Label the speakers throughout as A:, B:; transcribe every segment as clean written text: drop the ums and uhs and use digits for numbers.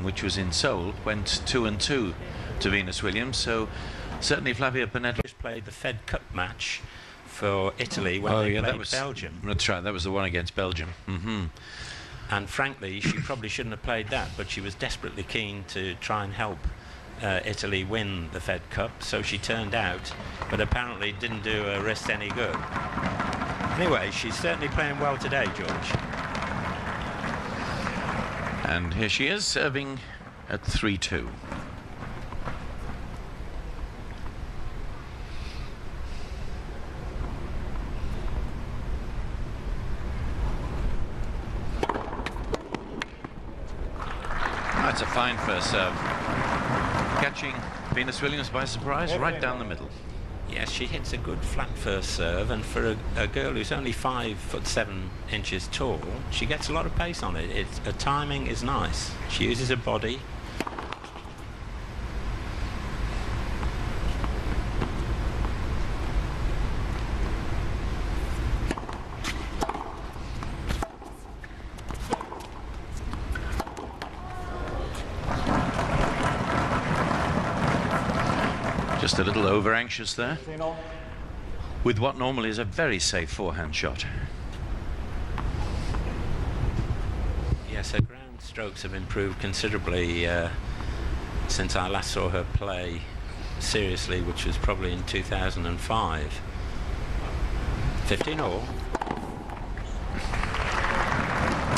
A: which was in Seoul, went 2-2 to Venus Williams. So certainly Flavia Pennetta
B: just played the Fed Cup match for Italy when they played Belgium.
A: That's right, that was the one against Belgium.
B: And frankly, she probably shouldn't have played that, but she was desperately keen to try and help Italy win the Fed Cup, so she turned out, but apparently didn't do her wrist any good. Anyway, she's certainly playing well today, George.
A: And here she is, serving at 3-2. That's a fine first serve. Catching Venus Williams by surprise, right down the middle.
B: Yes, she hits a good flat first serve, and for a girl who's only 5'7" tall, she gets a lot of pace on it. Her timing is nice. She uses her body.
A: Just a little over anxious there, with what normally is a very safe forehand shot.
B: Yes, her ground strokes have improved considerably since I last saw her play seriously, which was probably in 2005. 15 all.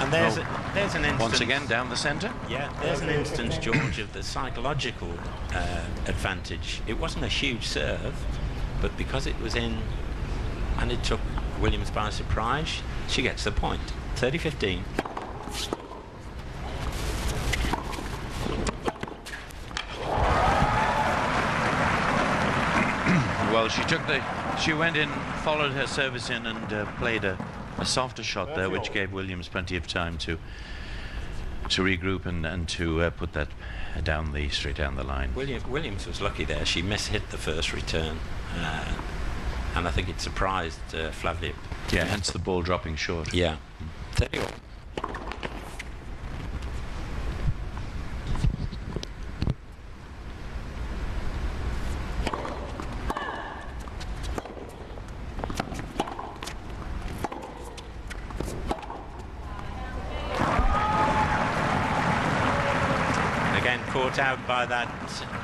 B: And there's an instance.
A: Once again, down the centre.
B: Yeah, there's an instance, George, of the psychological advantage. It wasn't a huge serve, but because it was in and it took Williams by surprise, she gets the point. 30-15.
A: Well, she went in, followed her service in, and played a softer shot there, which gave Williams plenty of time to regroup and to put that straight down the line.
B: Williams was lucky there. She mishit the first return, and I think it surprised Flavia.
A: Yeah, hence the ball dropping short.
B: Yeah. 30 all. Caught out by that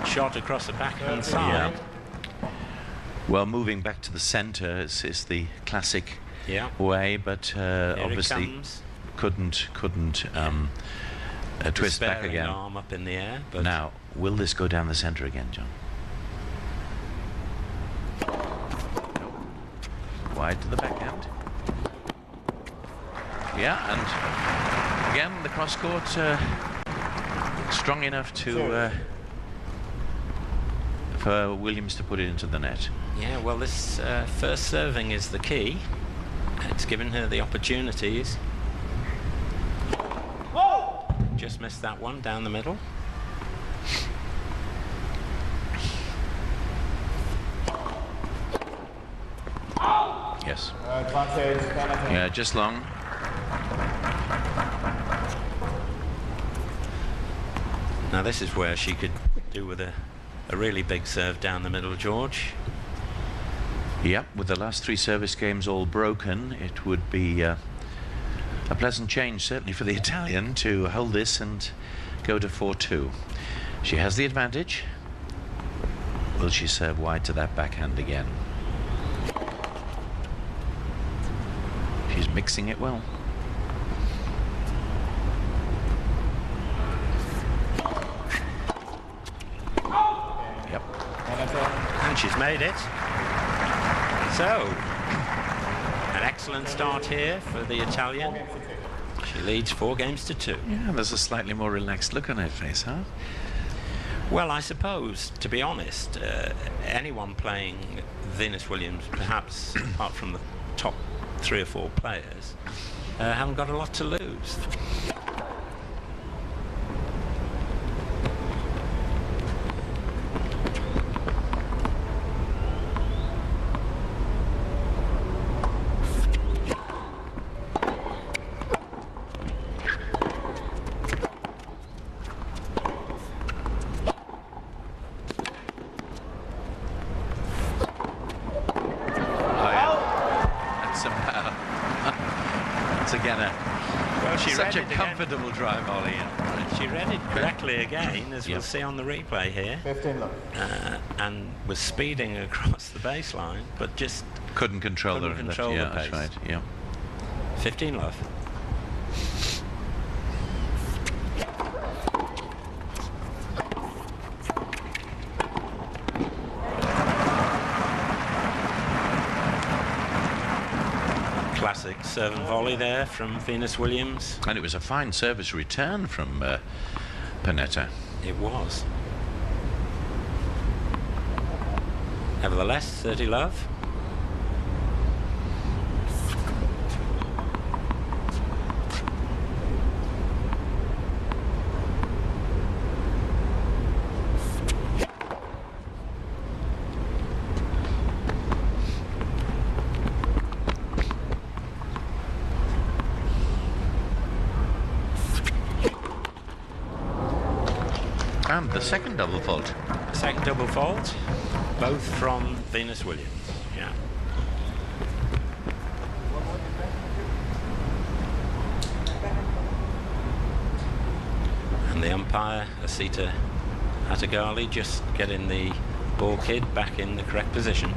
B: shot across the backhand side.
A: Yeah. Well, moving back to the centre is the classic way, but obviously couldn't twist back again.
B: Arm up in the air. But
A: now, will this go down the centre again, John? Wide to the backhand. Yeah, and again the cross court. Strong enough to for Williams to put it into the net.
B: Yeah, well, this first serving is the key. It's given her the opportunities. Whoa! Just missed that one down the middle.
A: Yes. Yeah, just long.
B: Now this is where she could do with a really big serve down the middle, George.
A: Yep, with the last 3 service games all broken, it would be a pleasant change, certainly for the Italian, to hold this and go to 4-2. She has the advantage. Will she serve wide to that backhand again? She's mixing it well.
B: And she's made it. So, an excellent start here for the Italian. She leads 4-2.
A: Yeah, there's a slightly more relaxed look on her face, huh?
B: Well, I suppose, to be honest, anyone playing Venus Williams, perhaps apart from the top 3 or 4 players, haven't got a lot to lose. she
A: Such a
B: read it
A: comfortable drive, Ollie.
B: again. She read it correctly again, as we'll see on the replay here.
C: 15 love.
B: And was speeding across the baseline, but just
A: couldn't control
B: the
A: yeah,
B: pace.
A: that's right. Yeah.
B: 15 love. Classic serve and volley there from Venus Williams.
A: And it was a fine service return from Pennetta.
B: It was. Nevertheless, 30 love.
A: And the second double fault.
B: Second double fault, both from Venus Williams. Yeah. And the umpire, Asita Atagali, just getting the ball kid back in the correct position.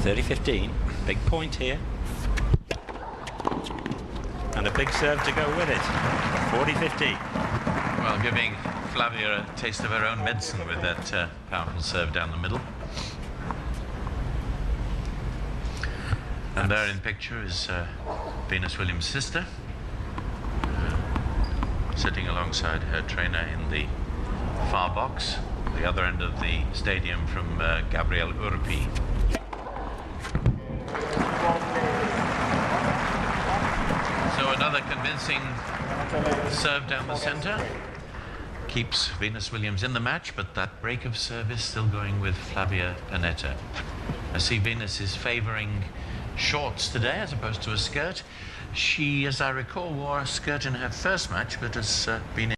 B: 30-15, big point here. And a big serve to go with it. 40-15.
A: Well, giving Flavia a taste of her own medicine with that powerful serve down the middle. And there in picture is Venus Williams' sister, sitting alongside her trainer in the far box, the other end of the stadium from Gabriel Urpi. So another convincing serve down the center. Keeps Venus Williams in the match, but that break of service still going with Flavia Pennetta. I see Venus is favouring shorts today as opposed to a skirt. She, as I recall, wore a skirt in her first match, but has been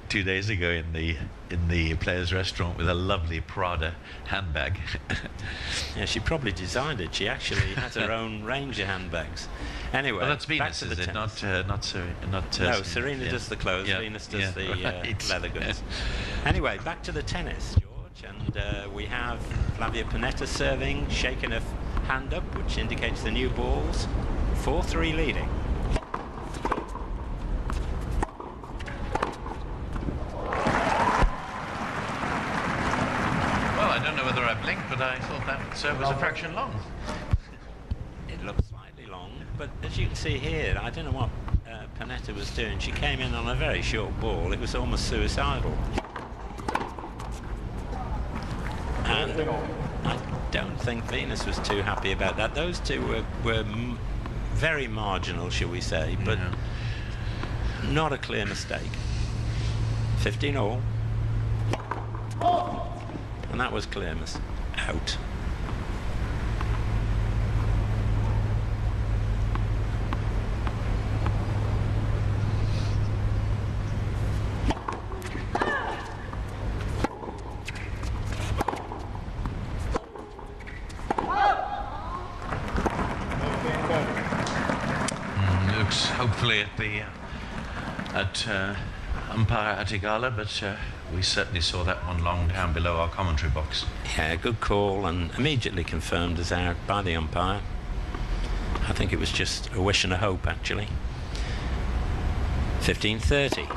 A: 2 days ago in the players' restaurant with a lovely Prada handbag.
B: Yeah, she probably designed it. She actually has her own range of handbags. Anyway,
A: well, that's
B: back
A: Venus,
B: to the
A: is it?
B: tennis.
A: Not Serena.
B: No, Serena does the clothes.
A: Yeah,
B: Venus does the
A: right.
B: leather goods. Anyway, back to the tennis, George, and we have Flavia Pennetta serving, shaking her hand up, which indicates the new balls. 4-3 leading.
A: Well, I don't know whether I blinked, but I thought that serve was a fraction long.
B: It looks slightly long, but as you can see here, I don't know what Pennetta was doing. She came in on a very short ball. It was almost suicidal. And I don't think Venus was too happy about that. Those two were very marginal, shall we say, but not a clear mistake. 15 all. And that was clear out.
A: Looks hopefully at umpire Atigala, but we certainly saw that one long down below our commentary box.
B: Yeah, good call, and immediately confirmed as out by the umpire. I think it was just a wish and a hope, actually. 15-30.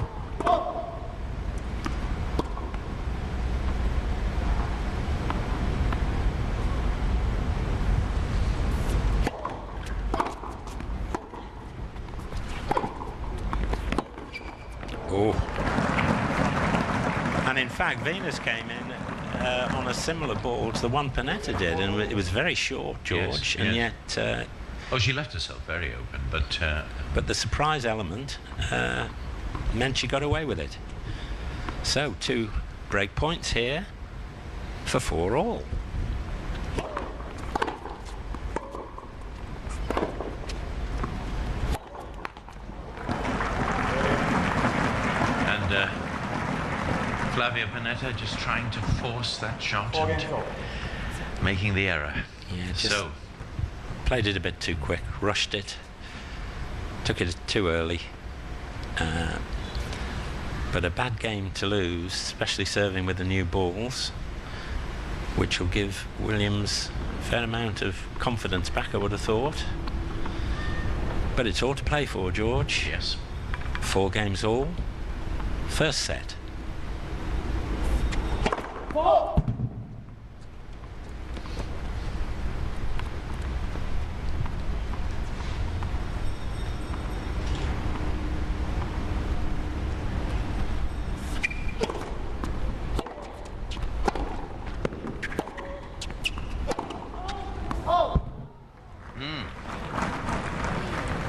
B: Oh. And in fact, Venus came in on a similar ball to the one Pennetta did, and it was very short, George,
A: Yes,
B: and
A: yes.
B: yet...
A: Oh, she left herself very open, but
B: but the surprise element meant she got away with it. So 2 break points here for 4 all.
A: and Flavia Pennetta just trying to force that shot and making the error.
B: Yeah, just
A: So
B: played it a bit too quick, rushed it. Took it too early. But a bad game to lose, especially serving with the new balls, which will give Williams a fair amount of confidence back, I would have thought. But it's all to play for, George.
A: Yes.
B: 4 games all. First set.
A: Well,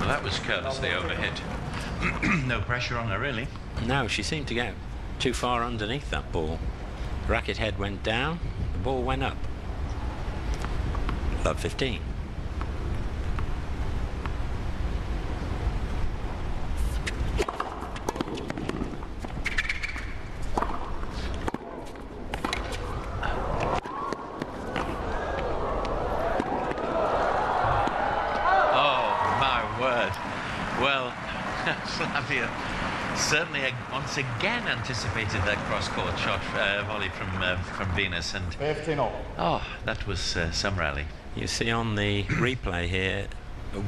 A: that was carelessly overhit. No pressure on her, really.
B: No, she seemed to get too far underneath that ball. Racket head went down, the ball went up. Love 15.
A: Well, Flavia certainly once again anticipated that cross-court shot volley from Venus, and
C: 15 all.
A: oh, that was some rally.
B: You see on the replay here,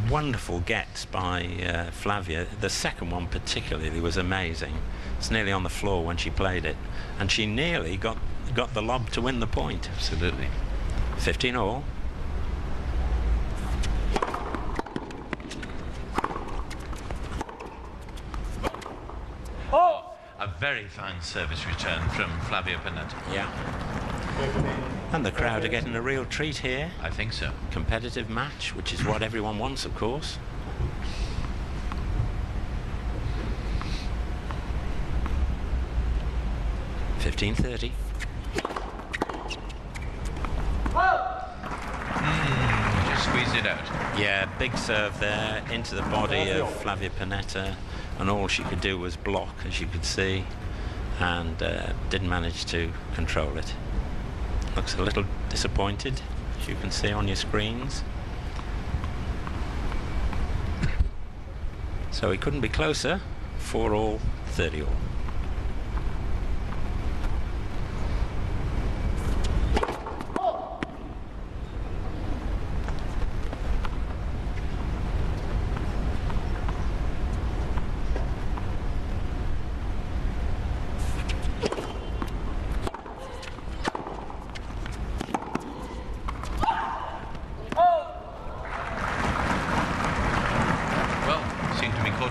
B: wonderful gets by Flavia. The second one particularly was amazing. It's nearly on the floor when she played it, and she nearly got the lob to win the point.
A: Absolutely.
B: 15 all.
A: A very fine service return from Flavia Pennetta.
B: Yeah. And the crowd are getting a real treat here.
A: I think so.
B: Competitive match, which is what everyone wants, of course. $15.30.
A: Just squeezed it out.
B: Yeah, big serve there into the body of Flavia Pennetta, and all she could do was block, as you could see, and didn't manage to control it. Looks a little disappointed, as you can see on your screens. So he couldn't be closer. 4 all, 30 all.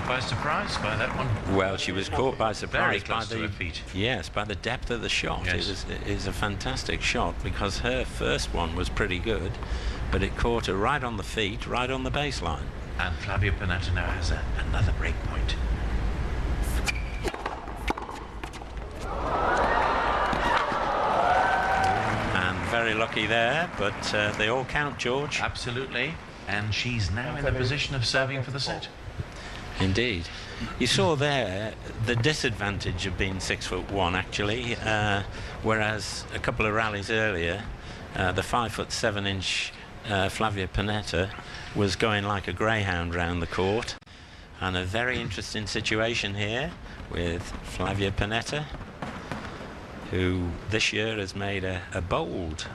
A: By surprise by that one.
B: Well, she was caught by surprise
A: Very close
B: by
A: to her
B: the
A: feet.
B: Yes, by the depth of the shot.
A: Yes.
B: It is a fantastic shot, because her first one was pretty good, but it caught her right on the feet, right on the baseline.
A: And Flavia Pennetta now has another break point.
B: And very lucky there, but they all count, George.
A: Absolutely. And she's now in the position of serving for the set.
B: Indeed. You saw there the disadvantage of being 6'1", actually, whereas a couple of rallies earlier, the 5'7" Flavia Pennetta was going like a greyhound round the court. And a very interesting situation here with Flavia Pennetta, who this year has made a bold